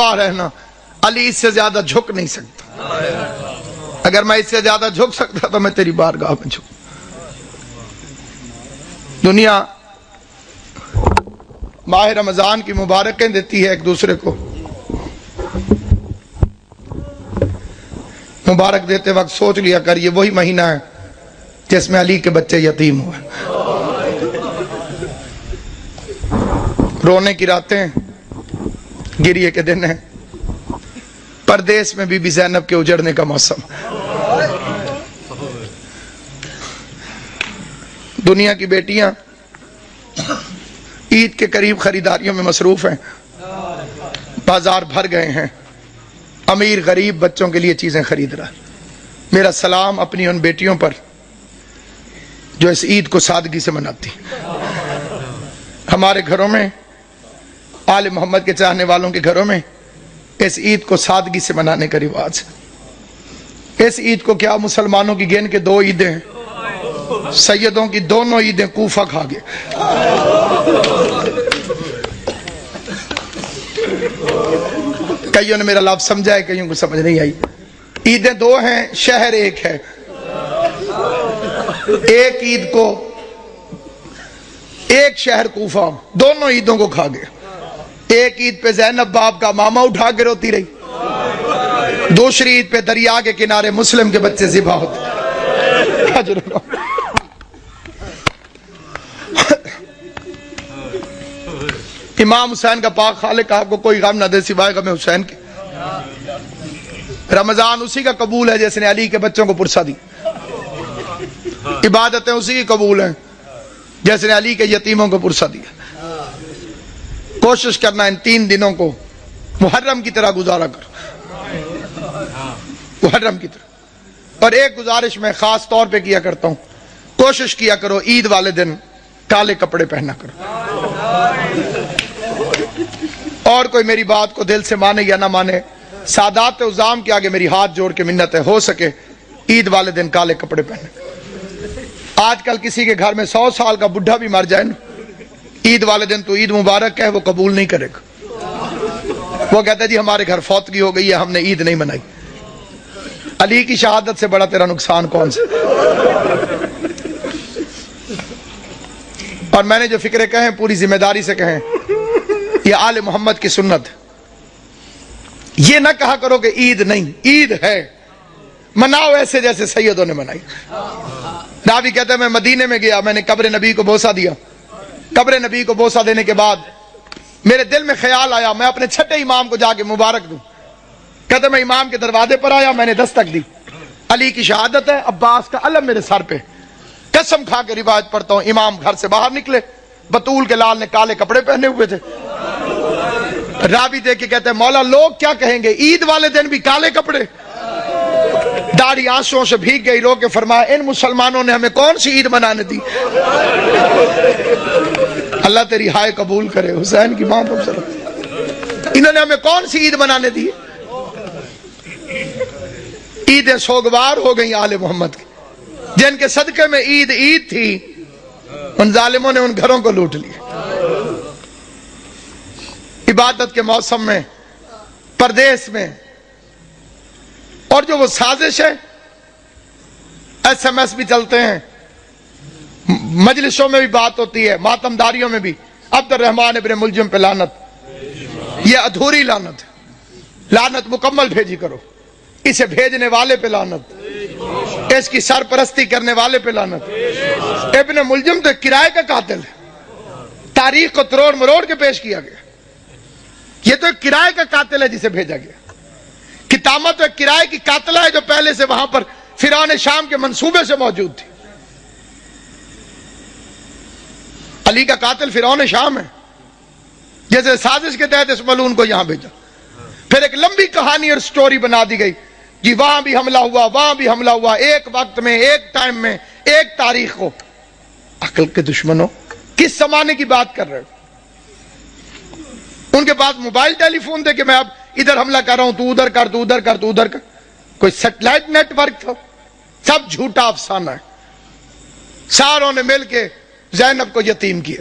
رہنا علی اس سے زیادہ جھک نہیں سکتا. اگر میں اس سے زیادہ جھک سکتا تو میں تیری بارگاہ میں جھک. دنیا ماہ رمضان کی مبارکیں دیتی ہے ایک دوسرے کو. مبارک دیتے وقت سوچ لیا کر یہ وہی مہینہ ہے جس میں علی کے بچے یتیم ہوئے. رونے کی راتیں، گریے کے دن ہیں. پردیس میں بی بی زینب کے اجڑنے کا موسم. دنیا کی بیٹیاں عید کے قریب خریداریوں میں مصروف ہیں. بازار بھر گئے ہیں. امیر غریب بچوں کے لیے چیزیں خرید رہا. میرا سلام اپنی ان بیٹیوں پر جو اس عید کو سادگی سے مناتی. ہمارے گھروں میں، آل محمد کے چاہنے والوں کے گھروں میں اس عید کو سادگی سے منانے کا رواج ہے. اس عید کو کیا مسلمانوں کی گن کے 2 عیدیں ہیں. سیدوں کی دونوں عیدیں کوفہ کھا گئے. کئیوں نے میرا لفظ سمجھا ہے، کئیوں کو سمجھ نہیں آئی. عیدیں 2 ہیں، شہر ایک ہے. ایک عید کو ایک شہر کوفہ دونوں عیدوں کو کھا گئے. ایک عید پہ زینب باپ کا ماما اٹھا کے روتی رہی. دوسری عید پہ دریا کے کنارے مسلم کے بچے ذبح ہوتے. امام حسین کا پاک خالق آپ کو کوئی غم نہ دے سوائے غم حسین کے. رمضان اسی کا قبول ہے جس نے علی کے بچوں کو پرسا دی. عبادتیں اسی کی قبول ہیں جیسے نے علی کے یتیموں کو پرسا دیا. کوشش کرنا ان 3 دنوں کو محرم کی طرح گزارا کرو. محرم کی طرح. اور ایک گزارش میں خاص طور پہ کیا کرتا ہوں، کوشش کیا کرو عید والے دن کالے کپڑے پہنا کرو. اور کوئی میری بات کو دل سے مانے یا نہ مانے، سادات عظام کے آگے میری ہاتھ جوڑ کے منت ہے، ہو سکے عید والے دن کالے کپڑے پہنے. آج کل کسی کے گھر میں 100 سال کا بڈھا بھی مر جائے نا، عید والے دن تو عید مبارک کہے وہ قبول نہیں کرے گا. وہ کہتا ہے جی ہمارے گھر فوتگی ہو گئی ہے، ہم نے عید نہیں منائی. علی کی شہادت سے بڑا تیرا نقصان کون سا؟ اور میں نے جو فکرے کہیں پوری ذمہ داری سے کہیں، یہ آل محمد کی سنت. یہ نہ کہا کرو کہ عید نہیں، عید ہے. مناؤ ایسے جیسے سیدوں نے منائی. راوی کہتا ہے میں مدینے میں گیا، میں نے قبر نبی کو بوسہ دیا. قبر نبی کو بوسہ دینے کے بعد میرے دل میں خیال آیا میں اپنے چھٹے امام کو جا کے مبارک دوں. کہتے میں امام کے دروازے پر آیا، میں نے دستک دی. علی کی شہادت ہے، عباس کا علم میرے سر پہ. قسم کھا کے روایت پڑھتا ہوں، امام گھر سے باہر نکلے، بطول کے لال نے کالے کپڑے پہنے ہوئے تھے. راوی دیکھ کے کہتے ہیں مولا لوگ کیا کہیں گے، عید والے دن بھی کالے کپڑے. داڑھی آنسوؤں سے بھیگ گئی. رو کے فرمایا ان مسلمانوں نے ہمیں کون سی عید منانے دی. اللہ تیری ہائے قبول کرے. حسین کی ماں پر انہوں نے ہمیں کون سی عید منانے دی. عیدیں سوگوار ہو گئی آل محمد کی، جن کے صدقے میں عید عید تھی ان ظالموں نے ان گھروں کو لوٹ لیا. عبادت کے موسم میں، پردیس میں، اور جو وہ سازش ہے، SMS بھی چلتے ہیں، مجلسوں میں بھی بات ہوتی ہے، ماتم داریوں میں بھی. عبد الرحمن ابن ملجم پہ لعنت، یہ ادھوری لعنت ہے. لعنت مکمل بھیجی کرو. اسے بھیجنے والے پہ لعنت، اس کی سرپرستی کرنے والے پہ لعنت. ابن ملجم تو کرائے کا قاتل ہے، تاریخ کو تروڑ مروڑ کے پیش کیا گیا. یہ تو ایک کرائے کا قاتل ہے جسے بھیجا گیا. کتامہ تو ایک کرائے کی قاتلہ ہے جو پہلے سے وہاں پر فرعون شام کے منصوبے سے موجود تھی. علی کا قاتل فرعون شام ہے، جیسے سازش کے تحت اس ملعون کو یہاں بھیجا. پھر ایک لمبی کہانی اور سٹوری بنا دی گئی جی وہاں بھی حملہ ہوا، وہاں بھی حملہ ہوا، ایک وقت میں، ایک ٹائم میں، ایک تاریخ کو. عقل کے دشمنوں، کس زمانے کی بات کر رہے ہو؟ ان کے پاس موبائل ٹیلی فون تھے کہ میں اب ادھر حملہ کر رہا ہوں، تو ادھر کر، تو ادھر کر، تو ادھر کر. کوئی سیٹلائٹ نیٹ ورک تھا؟ سب جھوٹا افسانہ ہے. ساروں نے مل کے زینب کو یتیم کیا.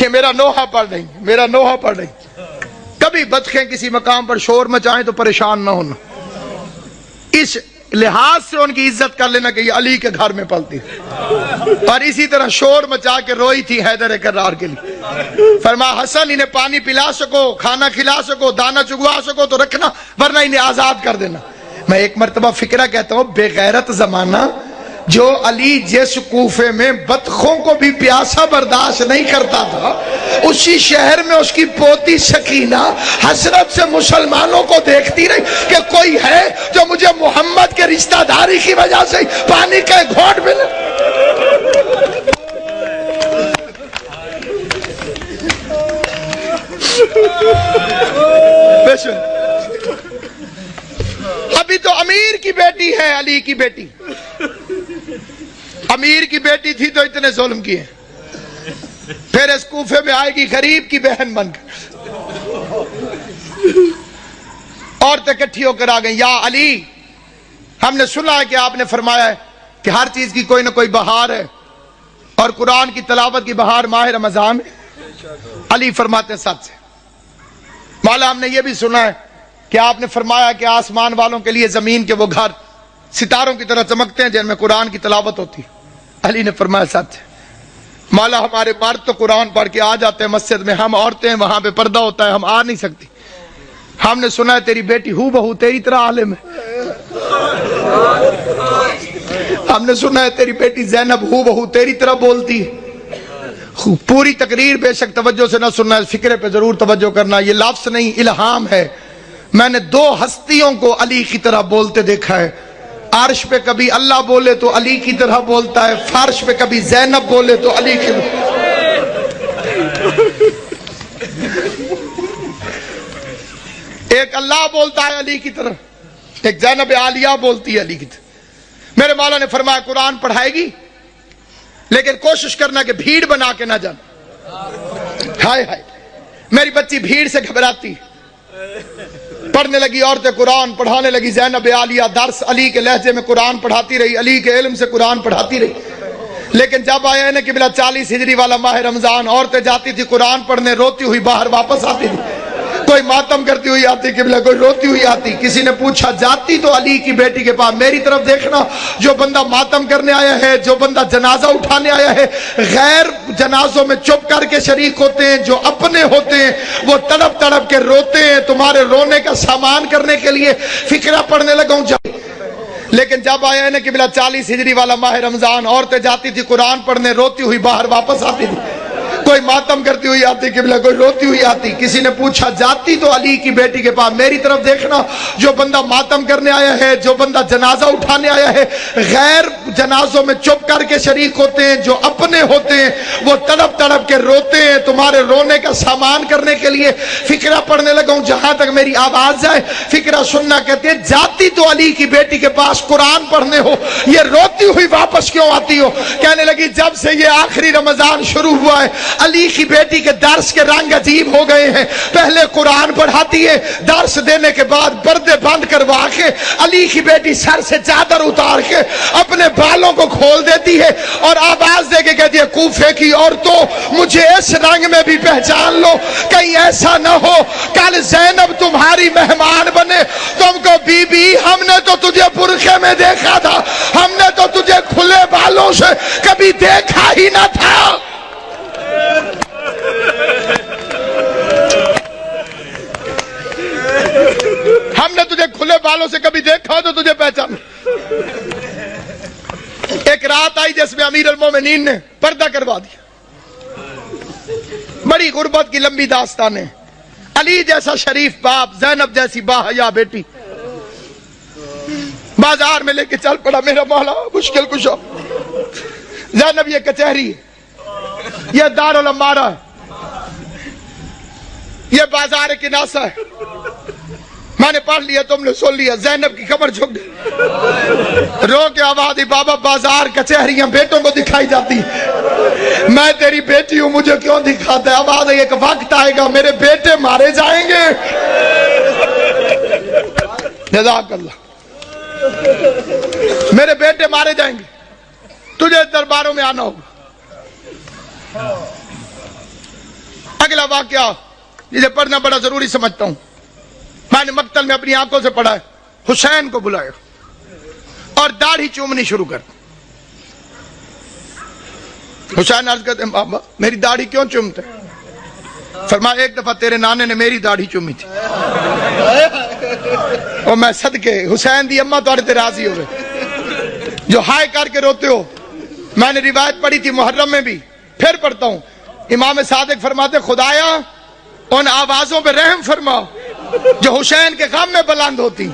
یہ میرا نوحہ پڑھ رہی، میرا نوحہ پڑھ رہی. کبھی بطخیں کسی مقام پر شور مچائیں تو پریشان نہ ہونا، اس لحاظ سے ان کی عزت کر لینا کہ یہ علی کے گھر میں پلتی. اور اسی طرح شور مچا کے روئی تھی حیدر کرار کے لیے. فرمایا حسن انہیں پانی پلا سکو، کھانا کھلا سکو، دانا چگوا سکو تو رکھنا، ورنہ انہیں آزاد کر دینا. میں ایک مرتبہ فکرہ کہتا ہوں، بے غیرت زمانہ جو علی جس کوفے میں بطخوں کو بھی پیاسا برداشت نہیں کرتا تھا، اسی شہر میں اس کی پوتی سکینہ حسرت سے مسلمانوں کو دیکھتی رہی کہ کوئی ہے جو مجھے محمد کے رشتہ داری کی وجہ سے پانی کا گھونٹ ملے. ابھی تو امیر کی بیٹی ہے علی کی بیٹی، امیر کی بیٹی تھی تو اتنے ظلم کیے، پھر اس کوفے میں آئے گی غریب کی بہن بن کر. عورتیں اکٹھی ہو کر آ گئیں، یا علی ہم نے سنا ہے کہ آپ نے فرمایا ہے کہ ہر چیز کی کوئی نہ کوئی بہار ہے، اور قرآن کی تلاوت کی بہار ماہ رمضان. علی فرماتے ہیں سچ ہے مولا، ہم نے یہ بھی سنا ہے کہ آپ نے فرمایا کہ آسمان والوں کے لیے زمین کے وہ گھر ستاروں کی طرح چمکتے ہیں جن میں قرآن کی تلاوت ہوتی. علی نے فرمایا سچ ہے مولا، ہمارے مرد تو قرآن پڑھ کے آ جاتے ہیں مسجد میں، ہم عورتیں وہاں پہ پردہ ہوتا ہے، ہم آ نہیں سکتی. ہم نے سنا ہے تیری بیٹی ہو بہو تیری طرح عالم ہے، ہم نے سنا ہے تیری بیٹی زینب ہو بہو تیری طرح بولتی ہے. پوری تقریر بے شک توجہ سے نہ سننا ہے، فکرے پہ ضرور توجہ کرنا. یہ لفظ نہیں الہام ہے. میں نے دو ہستیوں کو علی کی طرح بولتے دیکھا ہے. عرش پہ کبھی اللہ بولے تو علی کی طرح بولتا ہے، فرش پہ کبھی زینب بولے تو علی کی ایک اللہ بولتا ہے علی کی طرح، ایک زینب عالیہ بولتی ہے علی کی طرح. میرے مولا نے فرمایا قرآن پڑھائے گی لیکن کوشش کرنا کہ بھیڑ بنا کے نہ جانا. ہائے ہائے میری بچی بھیڑ سے گھبراتی. پڑھنے لگی عورتیں، قرآن پڑھانے لگی. زینب عالیہ درس علی کے لہجے میں قرآن پڑھاتی رہی، علی کے علم سے قرآن پڑھاتی رہی. لیکن جب آیا نا قبلہ 40 ہجری والا ماہ رمضان، عورتیں جاتی تھی قرآن پڑھنے، روتی ہوئی باہر واپس آتی تھی. کوئی ماتم کرتی ہوئی آتی قبلہ، کوئی روتی ہوئی آتی. کسی نے پوچھا جاتی تو علی کی بیٹی کے پاس، میری طرف دیکھنا، جو بندہ ماتم کرنے آیا ہے، جو بندہ جنازہ اٹھانے آیا ہے، غیر جنازوں میں چپ کر کے شریک ہوتے ہیں، جو اپنے ہوتے ہیں وہ تڑپ تڑپ کے روتے ہیں. تمہارے رونے کا سامان کرنے کے لیے فکرہ پڑھنے لگا ہوں. لیکن جب آیا ہے نا قبلہ 40 ہجری والا ماہ رمضان، عورتیں جاتی تھی قرآن پڑھنے، روتی ہوئی باہر واپس آتی تھی. کوئی ماتم کرتی ہوئی آتی قبلہ، کوئی روتی ہوئی آتی. کسی نے پوچھا جاتی تو علی کی بیٹی کے پاس، میری طرف دیکھنا، جو بندہ ماتم کرنے آیا ہے، جو بندہ جنازہ اٹھانے آیا ہے، غیر جنازوں میں چپ کر کے شریک ہوتے ہیں، جو اپنے ہوتے ہیں وہ تڑپ تڑپ کے روتے ہیں. تمہارے رونے کا سامان کرنے کے لیے فکرہ پڑھنے لگا ہوں. جہاں تک میری آواز جائے فکرہ سننا. کہتے ہیں جاتی تو علی کی بیٹی کے پاس قرآن پڑھنے ہو، یہ روتی ہوئی واپس کیوں آتی ہو؟ کہنے لگی جب سے یہ آخری رمضان شروع ہوا ہے، علی کی بیٹی کے درس کے رنگ عجیب ہو گئے ہیں. پہلے قرآن پڑھاتی ہے، درس دینے کے بعد پردے بند کروا کے علی کی بیٹی سر سے چادر اتار کے اپنے بالوں کو کھول دیتی ہے اور آواز دے کے کہتی ہے کوفے کی عورتوں مجھے اس رنگ میں بھی پہچان لو، کہیں ایسا نہ ہو کل زینب تمہاری مہمان بنے. تم کو بی بی ہم نے تو تجھے برقعے میں دیکھا تھا، ہم نے تو تجھے کھلے بالوں سے کبھی دیکھا ہی نہ تھا. ہم نے تجھے کھلے بالوں سے کبھی دیکھا تو تجھے پہچان. ایک رات آئی جس میں امیر المومنین نے پردہ کروا دیا. بڑی غربت کی لمبی داستان ہے. علی جیسا شریف باپ، زینب جیسی باحیا بیٹی بازار میں لے کے چل پڑا. میرا مولا مشکل کشا. زینب یہ کچہری ہے، یہ دارالعمارہ ہے، یہ بازار کناسہ ہے. میں نے پڑھ لیا، تم نے سن لیا. زینب کی کمر جھک گئی، رو کے آواز دی بابا بازار کچہریاں بیٹوں کو دکھائی جاتی، میں تیری بیٹی ہوں مجھے کیوں دکھاتا ہے؟ آواز ہے ایک وقت آئے گا میرے بیٹے مارے جائیں گے. جزاک اللہ. میرے بیٹے مارے جائیں گے، تجھے درباروں میں آنا ہوگا. اگلا واقعہ جسے پڑھنا بڑا ضروری سمجھتا ہوں، میں نے مقتل میں اپنی آنکھوں سے پڑھا ہے، حسین کو بلایا اور داڑھی چومنی شروع کر دی۔ حسین عرض کرتے ہیں بابا میری داڑھی کیوں چومتے؟ فرمایا ایک دفعہ تیرے نانے نے میری داڑھی چومی تھی اور میں صدقے حسین دی اماں تھوڑے تے راضی ہوئے جو ہائے کر کے روتے ہو۔ میں نے روایت پڑھی تھی محرم میں بھی، پھر پڑھتا ہوں، امام صادق فرماتے خدایا ان آوازوں پہ رحم فرما جو حسین کے غم میں بلند ہوتی،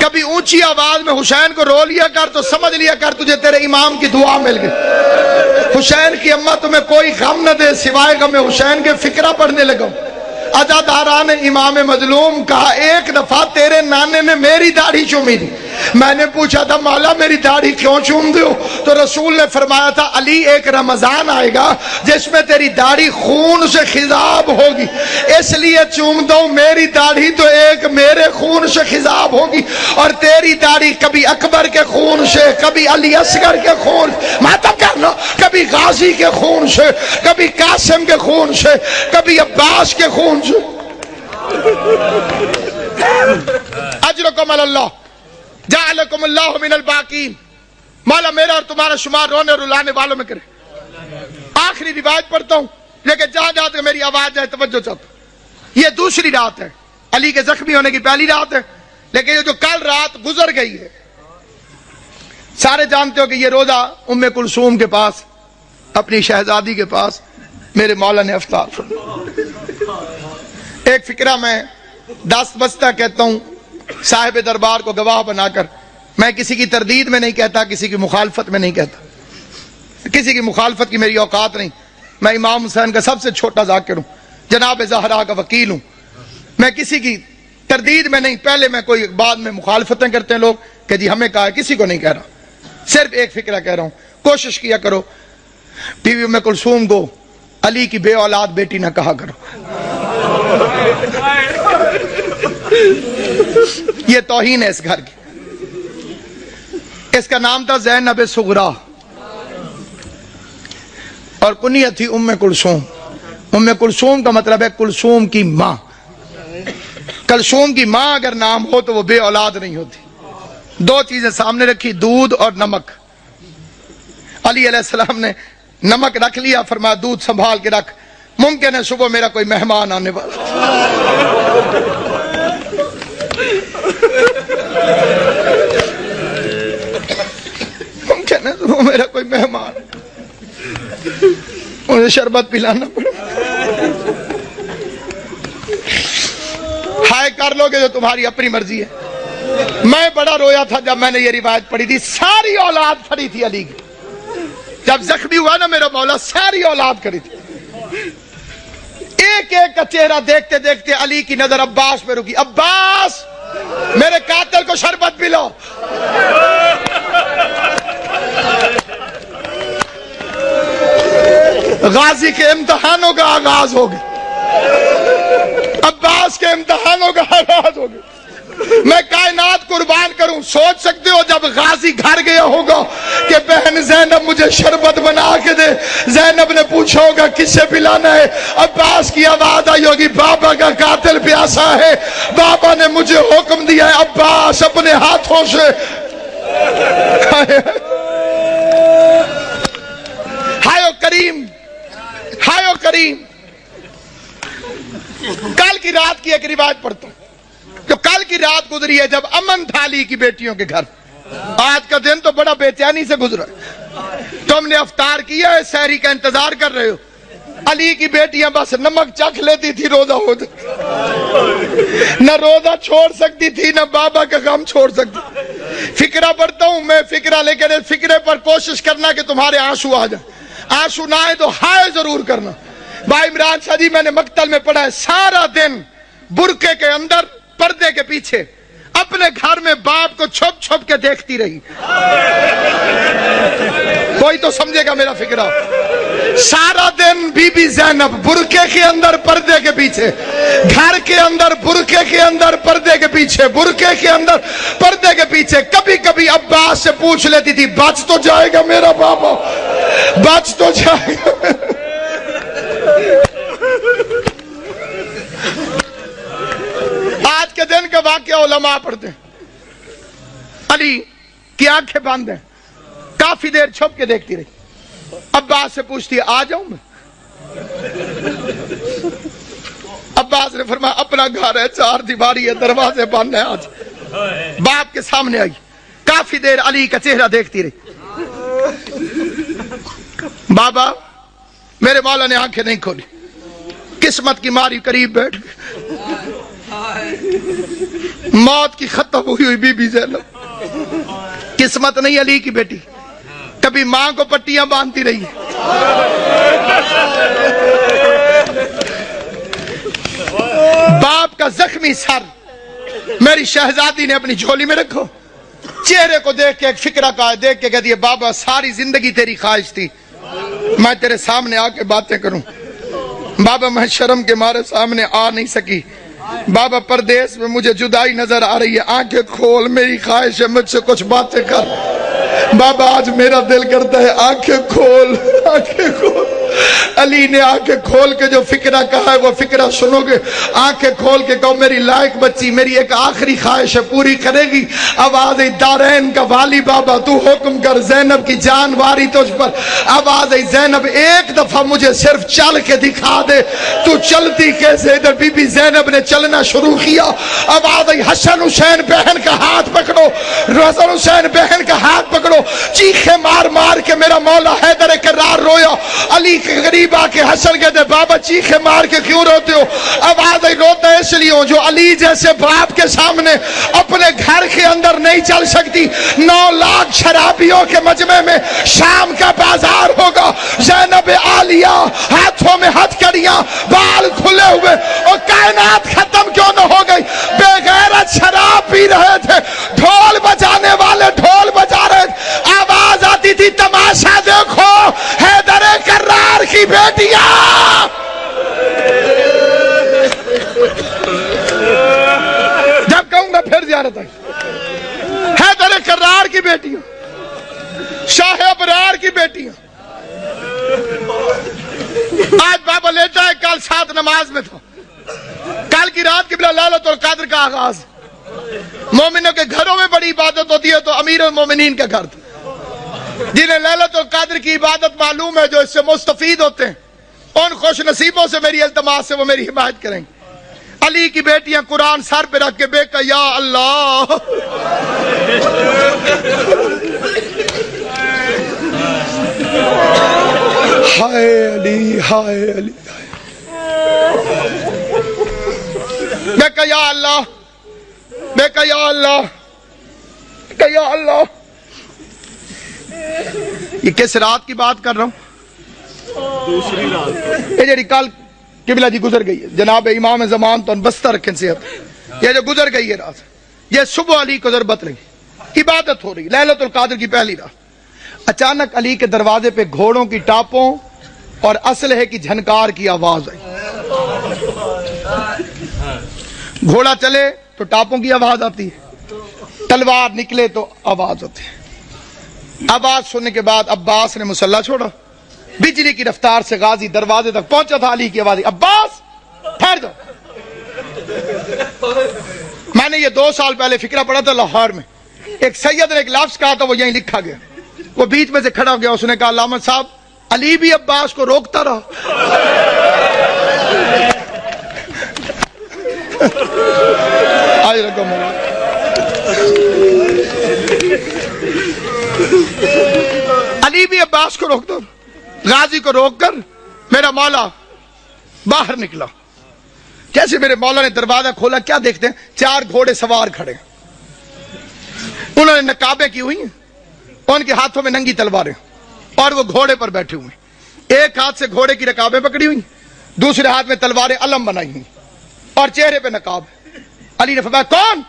کبھی اونچی آواز میں حسین کو رو لیا کر تو سمجھ لیا کر تجھے تیرے امام کی دعا مل گئی۔ حسین کی اماں تمہیں کوئی غم نہ دے سوائے غم حسین کے، فکرہ پڑھنے لگا۔ عزاداران امام مظلوم کہا ایک دفعہ تیرے نانے نے میری داڑھی چومی تھی، میں نے پوچھا تھا مولا میری داڑھی کیوں چوم دو؟ تو رسول نے فرمایا تھا علی ایک رمضان آئے گا جس میں تیری داڑھی خون سے خضاب ہوگی، اس لیے چوم دو میری داڑھی تو ایک میرے خون سے خضاب ہوگی، اور تیری داڑھی کبھی اکبر کے خون سے، کبھی علی اصغر کے خون، ماتم کرنا، کبھی غازی کے خون سے، کبھی قاسم کے خون سے، کبھی عباس کے خون سے۔ اجرکم اللہ جعلکم اللہ من الباقین، مولا میرا اور تمہارا شمار رونے اور رلانے والوں میں کرے۔ آخری روایت پڑھتا ہوں لیکن جہاں جہاں تک میری آواز ہے توجہ چاہتا ہوں۔ یہ دوسری رات ہے، علی کے زخمی ہونے کی پہلی رات ہے، لیکن یہ جو کل رات گزر گئی ہے، سارے جانتے ہو کہ یہ روزہ ام کلثوم کے پاس، اپنی شہزادی کے پاس میرے مولا نے افطار فرمایا۔ ایک فکرہ میں دست بستہ کہتا ہوں صاحب دربار کو گواہ بنا کر، میں کسی کی تردید میں نہیں کہتا، کسی کی مخالفت میں نہیں کہتا، کسی کی مخالفت کی میری اوقات نہیں، میں امام حسین کا سب سے چھوٹا ذاکر ہوں، جناب زہرا کا وکیل ہوں، میں کسی کی تردید میں نہیں، پہلے میں کوئی بعد میں مخالفتیں کرتے ہیں لوگ کہ جی ہمیں کہا ہے، کسی کو نہیں کہہ رہا، صرف ایک فکرہ کہہ رہا ہوں، کوشش کیا کرو بیوی ام کلثوم کو علی کی بے اولاد بیٹی نہ کہا کرو، یہ توہین ہے اس گھر کی۔ اس کا نام تھا زینب صغرا اور کنیت تھی ام کلثوم۔ ام کلثوم کا مطلب ہے کلثوم کی ماں۔ کلثوم کی ماں اگر نام ہو تو وہ بے اولاد نہیں ہوتی۔ دو چیزیں سامنے رکھی، دودھ اور نمک۔ علی علیہ السلام نے نمک رکھ لیا، فرمایا دودھ سنبھال کے رکھ، ممکن ہے صبح میرا کوئی مہمان آنے والا، ممکن ہے صبح میرا کوئی مہمان، مجھے شربت پلانا پڑے، ہائے کر لو گے جو تمہاری اپنی مرضی ہے۔ میں بڑا رویا تھا جب میں نے یہ روایت پڑھی تھی، ساری اولاد کھڑی تھی علی کی، جب زخمی ہوا نا میرا مولا ساری اولاد کھڑی تھی، ایک ایک کا چہرہ دیکھتے دیکھتے علی کی نظر عباس پہ رکی، عباس میرے قاتل کو شربت پلاؤ۔ غازی کے امتحانوں کا آغاز ہو گیا، عباس کے امتحانوں کا آغاز ہو گیا۔ میں کائنات قربان کروں، سوچ سکتے ہو جب غازی گھر گیا ہوگا کہ بہن زینب مجھے شربت بنا کے دے، زینب نے پوچھا ہوگا کس سے پلانا ہے، عباس کی آواز آئی ہوگی بابا کا قاتل پیاسا ہے، بابا نے مجھے حکم دیا ہے عباس اپنے ہاتھوں سے۔ ہائے کریم، ہائے کریم۔ کل کی رات کی ایک روایت پڑھتا ہوں جو کل کی رات گزری ہے جب امن تھا علی کی بیٹیوں کے گھر۔ آج کا دن تو بڑا بے چینی سے گزرا ہے، تم نے افطار کیا ہے، سحری کا انتظار کر رہے ہو، علی کی بیٹیاں بس نمک چکھ لیتی تھی روزہ ہوتا، نہ روزہ چھوڑ سکتی تھی نہ بابا کا غم چھوڑ سکتی۔ فکرہ پڑھتا ہوں میں، فکرہ لے کر فکرے پر کوشش کرنا کہ تمہارے آنسو آ جائیں، آنسو نہ آئے تو ہائے ضرور کرنا۔ بھائی عمران شاہ جی میں نے مقتل میں پڑھا ہے، سارا دن برقعے کے اندر پردے کے پیچھے اپنے گھر میں باپ کو چھپ چھپ کے دیکھتی رہی۔ کوئی تو سمجھے گا میرا فکرہ۔ سارا دن بی بی زینب برقعے کے اندر پردے کے پیچھے، گھر کے اندر برقعے کے اندر پردے کے پیچھے، برقعے کے اندر پردے کے پیچھے، کبھی کبھی عباس سے پوچھ لیتی تھی بچ تو جائے گا میرا بابا، بچ تو جائے گا۔ آنکھیں بند ہیں. کافی دیر چھپ کے دیکھتی رہی. عباس سے پوچھتی ہے آ جاؤں میں؟ عباس نے فرمایا اپنا گھر ہے، 4 دیواری ہے، دروازے بند ہیں. آج باپ کے سامنے آئی. کافی دیر علی کا چہرہ دیکھتی رہی. بابا میرے مولا نے آنکھیں نہیں کھولی. قسمت کی ماری قریب بیٹھ گئی. موت کی ختم ہوئی بی بی زینب. قسمت نہیں علی کی بیٹی، کبھی ماں کو پٹیاں باندھتی رہی. باپ کا زخمی سر میری شہزادی نے اپنی جھولی میں رکھو. چہرے کو دیکھ کے ایک فکرہ کا دیکھ کے کہتی ہے بابا ساری زندگی تیری خواہش تھی میں تیرے سامنے آ کے باتیں کروں. بابا میں شرم کے مارے سامنے آ نہیں سکی. بابا پردیس میں مجھے جدائی نظر آ رہی ہے، آنکھیں کھول، میری خواہش ہے مجھ سے کچھ باتیں کر. بابا آج میرا دل کرتا ہے آنکھیں کھول، آنکھیں کھول. علی نے آنکھیں کھول کے جو فکرہ کہا ہے وہ فکرہ سنو گے. آنکھیں کھول کے کہو میری لائق بچی میری ایک آخری خواہش ہے پوری کرے گی. آواز دارین کا والی بابا تو حکم کر، زینب کی جان واری تجھ پر. آواز زینب ایک دفعہ مجھے صرف چل کے دکھا دے. تو چلتی کیسے؟ ادھر بی بی زینب نے چلنا شروع کیا. آواز حسن حسین بہن کا ہاتھ پکڑو، حسن حسین بہن کا ہاتھ پکڑو. چیخے مار مار کے میرا مولا حیدر کرار رویا. علی کے قریب آ کے حسن کہتے بابا چیخے مار کے کیوں روتے ہو؟ آواز روتا ہے اس لیے ہوں جو علی جیسے باپ کے سامنے اپنے گھر کے اندر نہیں چل سکتی. 9 لاکھ شرابیوں کے مجمع میں شام کا بازار ہوگا. زینب عالیہ ہاتھوں میں ہتھکڑیاں، بال کھلے ہوئے، اور کائنات ختم کیوں نہ ہو گئی؟ بے غیرت شراب پی رہے تھے، ڈھول بجانے والے ڈھول بجا رہے تھے. آواز آتی تھی تماشا دیکھو حیدر کرار کی بیٹیاں. جب کہوں گا پھر زیارت آئی. حیدر کرار کی بیٹیاں، شاہ ابرار کی بیٹیاں. آج بابا لیتا ہے، کل 7 نماز میں تھا. کل کی رات قبلہ لیلۃ القدر کا آغاز. مومنوں کے گھروں میں بڑی عبادت ہوتی ہے تو امیر المومنین کا گھر تھا. جنہیں لیلۃ القدر کی عبادت معلوم ہے، جو اس سے مستفید ہوتے ہیں، ان خوش نصیبوں سے میری التماس سے وہ میری حمایت کریں گے. علی کی بیٹیاں قرآن سر پہ رکھ کے بے کہ یا اللہ ہائے علی ہائے علی، میں کہ یا اللہ، میں کہ یا اللہ، کہ یا اللہ. یہ کس رات کی بات کر رہا ہوں؟ دوسری رات. یہ جڑی کل قبلہ جی گزر گئی ہے، جناب امام زمان تو بستہ رکھیں صحت. یہ جو گزر گئی ہے رات، یہ صبح علی کو ضربت لگی، عبادت ہو رہی لیلۃ القدر کی پہلی رات. اچانک علی کے دروازے پہ گھوڑوں کی ٹاپوں اور اسلحے کی جھنکار کی آواز آئی. گھوڑا چلے تو ٹاپوں کی آواز آتی ہے، تلوار نکلے تو آواز ہوتی ہے. آواز سننے کے بعد عباس نے مسلح چھوڑا. بجلی کی رفتار سے غازی دروازے تک پہنچا تھا. علی کی آواز عباس ٹھہر جاؤ. میں نے یہ 2 سال پہلے فکرہ پڑھا تھا لاہور میں. ایک سید نے ایک لفظ کہا تھا، وہ یہیں لکھا گیا. وہ بیچ میں سے کھڑا ہو گیا، اس نے کہا علامہ صاحب علی بھی عباس کو روکتا رہا. آج رقم علی بھی عباس کو روک دو. غازی کو روک کر میرا مولا باہر نکلا. کیسے میرے مولا نے دروازہ کھولا، کیا دیکھتے ہیں؟ 4 گھوڑے سوار کھڑے. انہوں نے نقابیں کی ہوئی ہیں، ان کے ہاتھوں میں ننگی تلواریں، اور وہ گھوڑے پر بیٹھے ہوئے. ایک ہاتھ سے گھوڑے کی رکابیں پکڑی ہوئی، دوسرے ہاتھ میں تلواریں علم بنائی ہوئی، اور چہرے پہ نقاب. علی نے فرمایا کون؟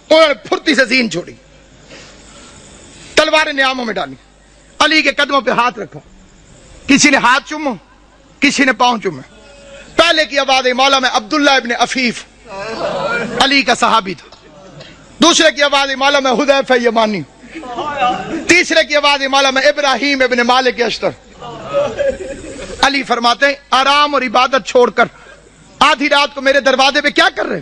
انہوں نے پھرتی سے زین چھوڑی، تلواریں نیاموں میں ڈالی، علی کے قدموں پہ ہاتھ رکھا. کسی نے ہاتھ چومو، کسی نے پاؤں چومے. پہلے کی آواز مولا میں عبداللہ ابن عفیف علی کا صحابی تھا. دوسرے کی آواز مولا میں حذیفہ یمانی. تیسرے کی آواز مولا میں ابراہیم ابن مالک اشتر. علی فرماتے ہیں آرام اور عبادت چھوڑ کر آدھی رات کو میرے دروازے پہ کیا کر رہے؟